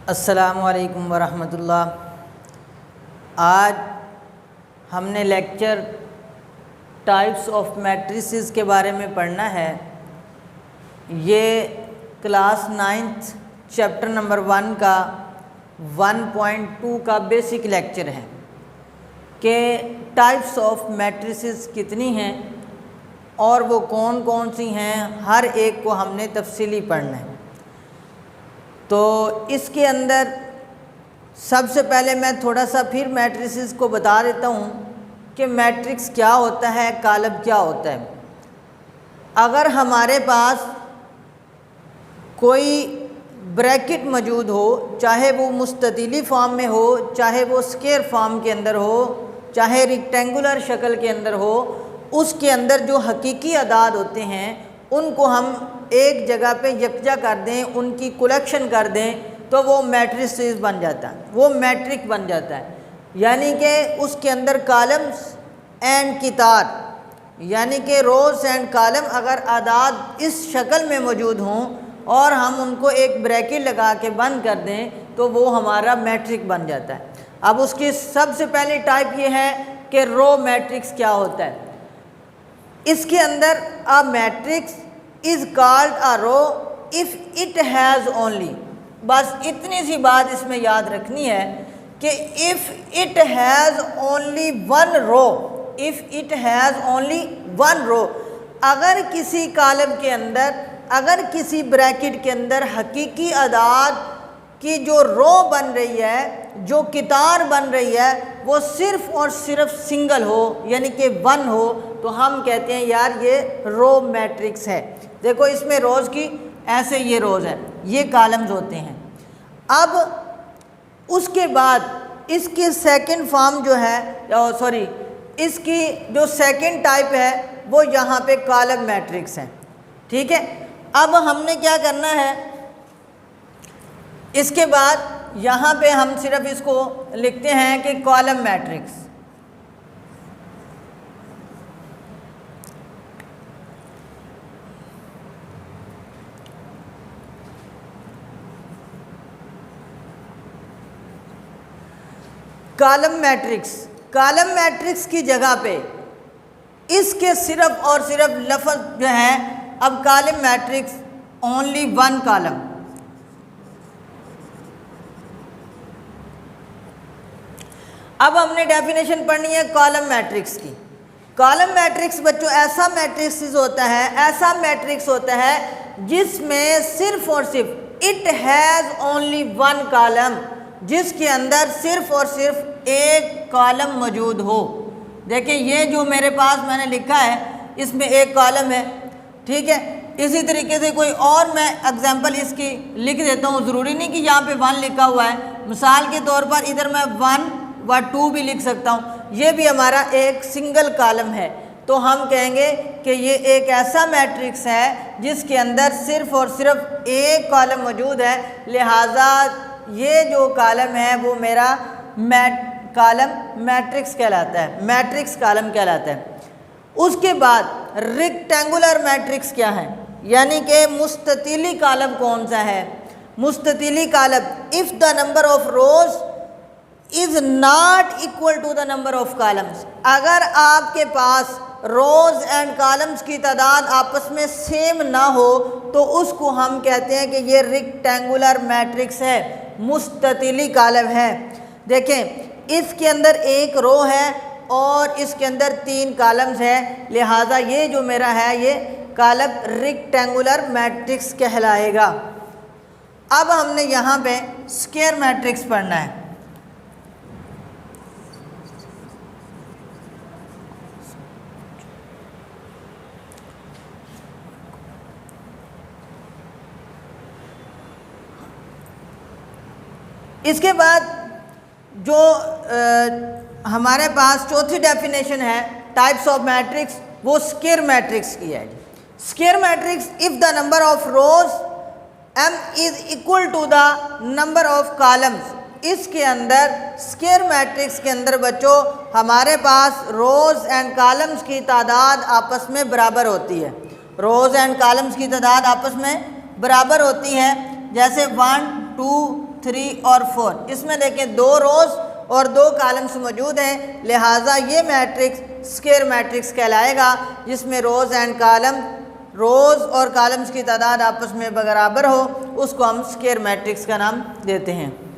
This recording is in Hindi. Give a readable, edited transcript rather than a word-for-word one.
अस्सलामुअलैकुम वरहमतुल्लाह। आज हमने लेक्चर टाइप्स ऑफ मैट्रिसेस के बारे में पढ़ना है। ये क्लास 9th चैप्टर नंबर 1 का 1.2 का बेसिक लेक्चर है कि टाइप्स ऑफ मैट्रिसेस कितनी हैं और वो कौन कौन सी हैं, हर एक को हमने तफसीली पढ़ना है। तो इसके अंदर सबसे पहले मैं थोड़ा सा फिर मैट्रिसेस को बता देता हूँ कि मैट्रिक्स क्या होता है, कॉलम क्या होता है। अगर हमारे पास कोई ब्रैकेट मौजूद हो, चाहे वो मुस्ततिली फॉर्म में हो, चाहे वो स्क्वायर फॉर्म के अंदर हो, चाहे रेक्टेंगुलर शक्ल के अंदर हो, उसके अंदर जो हकीकी अदाद होते हैं उनको हम एक जगह पे यकजा कर दें, उनकी कलेक्शन कर दें, तो वो मैट्रिसेस बन जाता है, वो मैट्रिक बन जाता है। यानी कि उसके अंदर कॉलम्स एंड कितार, यानी कि रोज़ एंड कॉलम अगर आदाद इस शक्ल में मौजूद हों और हम उनको एक ब्रैकेट लगा के बंद कर दें तो वो हमारा मैट्रिक बन जाता है। अब उसकी सबसे पहली टाइप ये है कि रो मैट्रिक्स क्या होता है। इसके अंदर a matrix is called a row if it has only, बस इतनी सी बात इसमें याद रखनी है कि if it has only one row, if it has only one row, अगर किसी कॉलम के अंदर, अगर किसी ब्रैकेट के अंदर हकीकी अदाद की जो रो बन रही है, जो कितार बन रही है, वो सिर्फ़ और सिर्फ सिंगल हो, यानी कि वन हो, तो हम कहते हैं यार ये रो मैट्रिक्स है। देखो इसमें रोज़ की ऐसे ये रोज़ है, ये कॉलम्स होते हैं। अब उसके बाद इसकी सेकंड फॉर्म जो है, सॉरी इसकी जो सेकंड टाइप है वो यहाँ पे कॉलम मैट्रिक्स है। ठीक है, अब हमने क्या करना है, इसके बाद यहाँ पे हम सिर्फ इसको लिखते हैं कि column matrix. Column matrix, column matrix की जगह पे इसके सिर्फ और सिर्फ लफ्ज़ जो है, अब column matrix only one column. अब हमने डेफिनेशन पढ़नी है कॉलम मैट्रिक्स की। कॉलम मैट्रिक्स बच्चों ऐसा मैट्रिक्स होता है, ऐसा मैट्रिक्स होता है जिसमें सिर्फ और सिर्फ it has only one column, जिसके अंदर सिर्फ और सिर्फ एक कॉलम मौजूद हो। देखिए ये जो मेरे पास मैंने लिखा है इसमें एक कॉलम है, ठीक है। इसी तरीके से कोई और मैं एग्जांपल इसकी लिख देता हूँ, ज़रूरी नहीं कि यहाँ पे 1 लिखा हुआ है, मिसाल के तौर पर इधर मैं 1 व 2 भी लिख सकता हूँ, ये भी हमारा एक सिंगल कॉलम है। तो हम कहेंगे कि ये एक ऐसा मैट्रिक्स है जिसके अंदर सिर्फ और सिर्फ एक कॉलम मौजूद है, लिहाजा ये जो कॉलम है वो मेरा कॉलम मैट्रिक्स कहलाता है, मैट्रिक्स कॉलम कहलाता है। उसके बाद रेक्टेंगुलर मैट्रिक्स क्या है, यानी कि मुस्ततिली कॉलम कौन सा है। मुस्ततिली column, if the number of rows is not equal to the number of columns, अगर आपके पास रोज़ एंड कॉलम्स की तादाद आपस में सेम ना हो तो उसको हम कहते हैं कि ये रेक्टेंगुलर मैट्रिक्स है, मुस्ततिली कॉलम है। देखें इसके अंदर एक रो है और इसके अंदर 3 कॉलम्स हैं, लिहाजा ये जो मेरा है ये कॉलम रेक्टेंगुलर मैट्रिक्स कहलाएगा। अब हमने यहाँ पे स्क्वायर मैट्रिक्स पढ़ना है। इसके बाद जो हमारे पास चौथी डेफिनेशन है टाइप्स ऑफ मैट्रिक्स, वो स्क्वायर मैट्रिक्स की है। Square matrix, if the number of rows m is equal to the number of columns, इसके अंदर स्क्वायर मैट्रिक्स के अंदर बच्चों हमारे पास रोज़ एंड कॉलम्स की तादाद आपस में बराबर होती है, रोज़ एंड कॉलम्स की तादाद आपस में बराबर होती है। जैसे 1 2 3 और 4। इसमें देखें 2 रोज़ और 2 कॉलम्स मौजूद हैं, लिहाजा ये मैट्रिक्स स्क्वायर मैट्रिक्स कहलाएगा, जिसमें रोज़ और कॉलम्स की तादाद आपस में बराबर हो, उसको हम स्क्वायर मैट्रिक्स का नाम देते हैं।